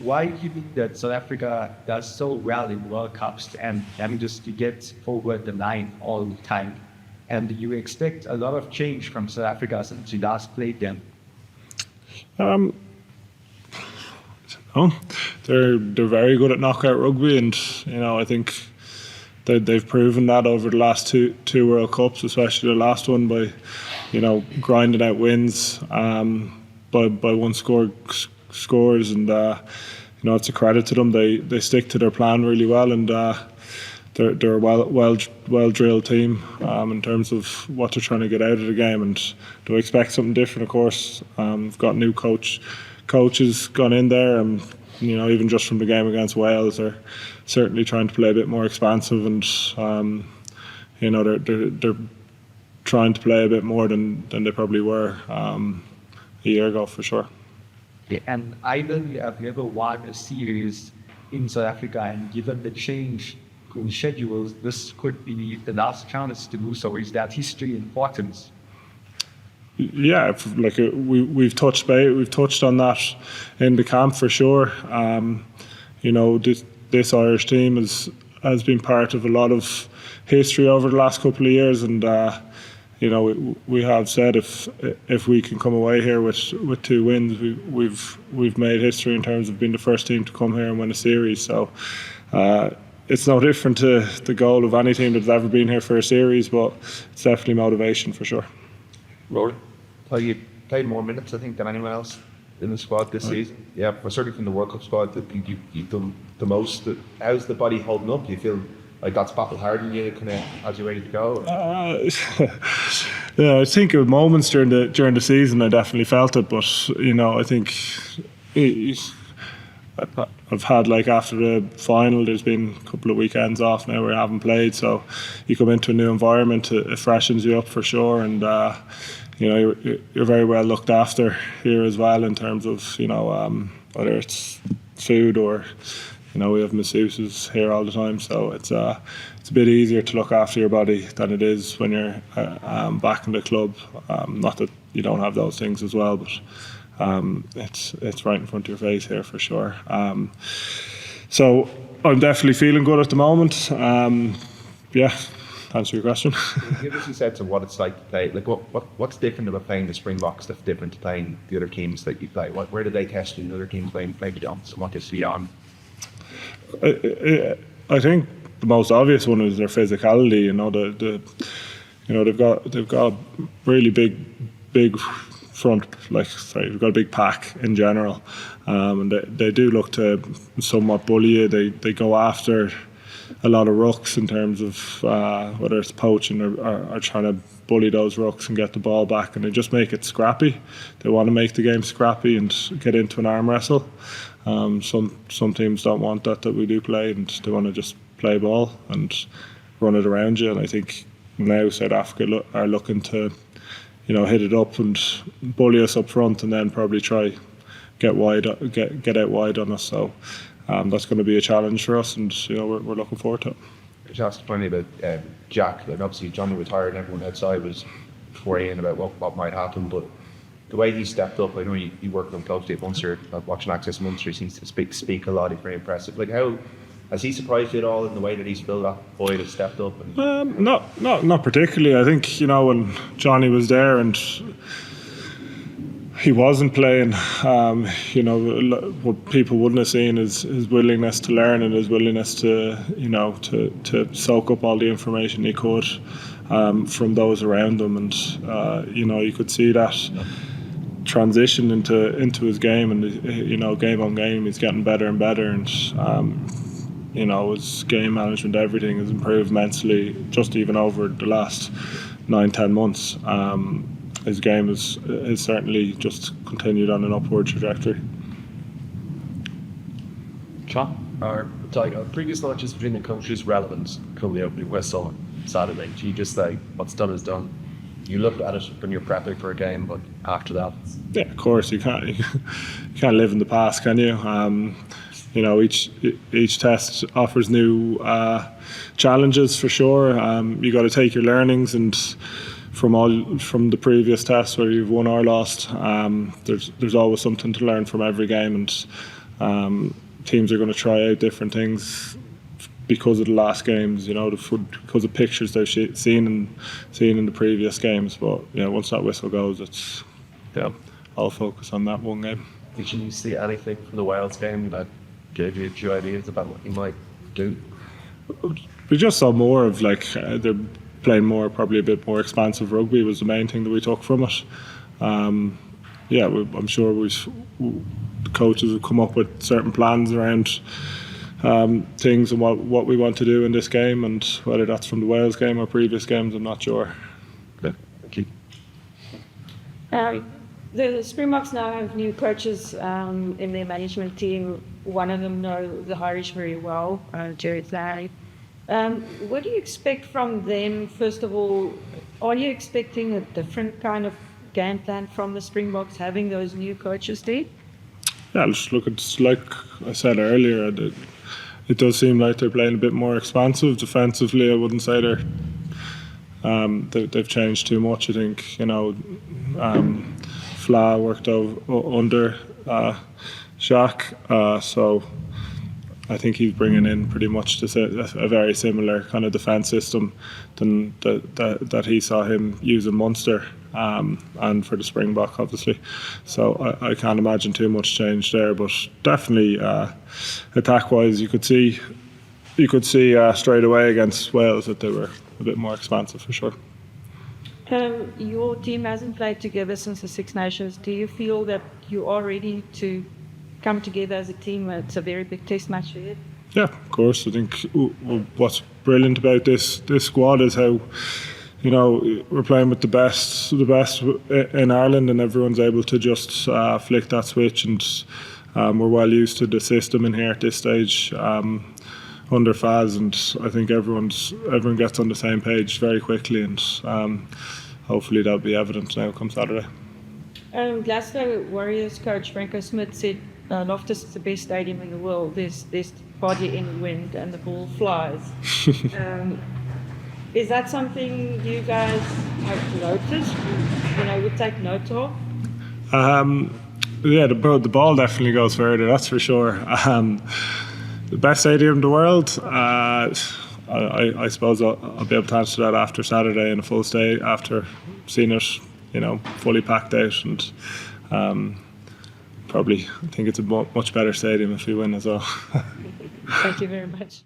Why do you think that South Africa does so well in World Cups and manages to get forward the line all the time? And do you expect a lot of change from South Africa since you last played them? Um, no, they're very good at knockout rugby, and I think they've proven that over the last two World Cups, especially the last one by grinding out wins by one scores, and it's a credit to them. They stick to their plan really well, and they're a well drilled team in terms of what they're trying to get out of the game, and do expect something different. Of course, we've got new coaches gone in there, and even just from the game against Wales, they're certainly trying to play a bit more expansive, and they're trying to play a bit more than they probably were a year ago, for sure. Yeah, and I believe I've never won a series in South Africa, and given the change in schedules, this could be the last chance to do so. Is that history important? Yeah, like we've touched on that in the camp for sure. This Irish team has been part of a lot of history over the last couple of years, and we have said if we can come away here with 2 wins, we've made history in terms of being the first team to come here and win a series. So it's no different to the goal of any team that's ever been here for a series, but it's definitely motivation for sure. Rory, you played more minutes, I think, than anyone else in the squad this season. Yeah, but certainly from the World Cup squad, I think you've done the most. How's the body holding up? Do you feel like that's battle hardened you kind of as you're ready to go? Yeah, I think at moments during the season I definitely felt it, but I think I've had, like, after the final, there's been a couple of weekends off now where I haven't played, so you come into a new environment, it freshens you up for sure, and you're very well looked after here as well in terms of whether it's food or we have masseuses here all the time, so it's a bit easier to look after your body than it is when you're back in the club. Not that you don't have those things as well, but it's right in front of your face here for sure. So I'm definitely feeling good at the moment. Yeah, to answer your question. Give us a sense of what it's like to play. Like what's different about playing the Springboks that's different to playing the other teams that you play? Where do they test you and other teams maybe don't? So what is on? I think the most obvious one is their physicality. They've got a really big front. They've got a big pack in general, and they do look to somewhat bully you. They go after a lot of rucks in terms of whether it's poaching or trying to bully those rucks and get the ball back, and they just make it scrappy. They want to make the game scrappy and get into an arm wrestle. Some teams don't want that we do play, and they want to just play ball and run it around you. And I think now South Africa are looking to hit it up and bully us up front, and then probably try get out wide on us. So that's going to be a challenge for us, and we're looking forward to it. Just asked finally about Jack. Like, obviously Johnny retired, and everyone outside was worrying about what might happen, but the way he stepped up, I know you worked with him closely at Munster, watching Access Munster, he seems to speak a lot. He's very impressive. Like, how has he surprised you at all in the way that he's still that boy that stepped up? Not particularly. I think when Johnny was there and he wasn't playing, what people wouldn't have seen is his willingness to learn and his willingness to soak up all the information he could from those around him, and you could see that transition into his game, and game on game he's getting better and better, and his game management, everything has improved immensely just even over the last 9-10 months. His game has certainly just continued on an upward trajectory. Sean? Tadhg, previous matches between the coaches relevant come the opening whistle on Saturday. Do you just say what's done is done? You look at it when you're prepping for a game, but after that, yeah, of course you can't live in the past, can you? Each test offers new challenges for sure. You got to take your learnings, and from the previous tests where you've won or lost, there's always something to learn from every game, and Teams are going to try out different things because of the last games, because of pictures they've seen in the previous games. But once that whistle goes, it's I'll focus on that one game. Did you see anything from the Wales game that gave you a few ideas about what you might do? We just saw more of they're playing more, probably a bit more expansive rugby was the main thing that we took from it. I'm sure the coaches have come up with certain plans around things and what we want to do in this game, and whether that's from the Wales game or previous games, I'm not sure. Okay, thank you. The Springboks now have new coaches in their management team. One of them knows the Irish very well, Jerry Larry. What do you expect from them? First of all, are you expecting a different kind of game plan from the Springboks having those new coaches there? Yeah, look, it's like I said earlier, it does seem like they're playing a bit more expansive. Defensively, I wouldn't say they've changed too much. I think, Fla worked under Jacques, so I think he's bringing in pretty much a very similar kind of defence system than that he saw him use in Munster and for the Springbok, obviously. So I can't imagine too much change there, but definitely attack-wise, you could see straight away against Wales that they were a bit more expansive for sure. Your team hasn't played together since the Six Nations. Do you feel that you are ready to come together as a team? It's a very big test match for you. Yeah, of course. I think what's brilliant about this squad is how we're playing with the best in Ireland, and everyone's able to just flick that switch, and we're well used to the system in here at this stage under Faz, and I think everyone gets on the same page very quickly, and hopefully that'll be evident now come Saturday. Glasgow Warriors coach Franco Smith said Loftus is the best stadium in the world. There's hardly any wind and the ball flies. Is that something you guys have noticed? Would take note of? Yeah, the ball definitely goes further. That's for sure. The best stadium in the world. I suppose I'll be able to answer that after Saturday in a full stay, after seeing it, fully packed out, and probably I think it's a much better stadium if we win as well. Thank you very much.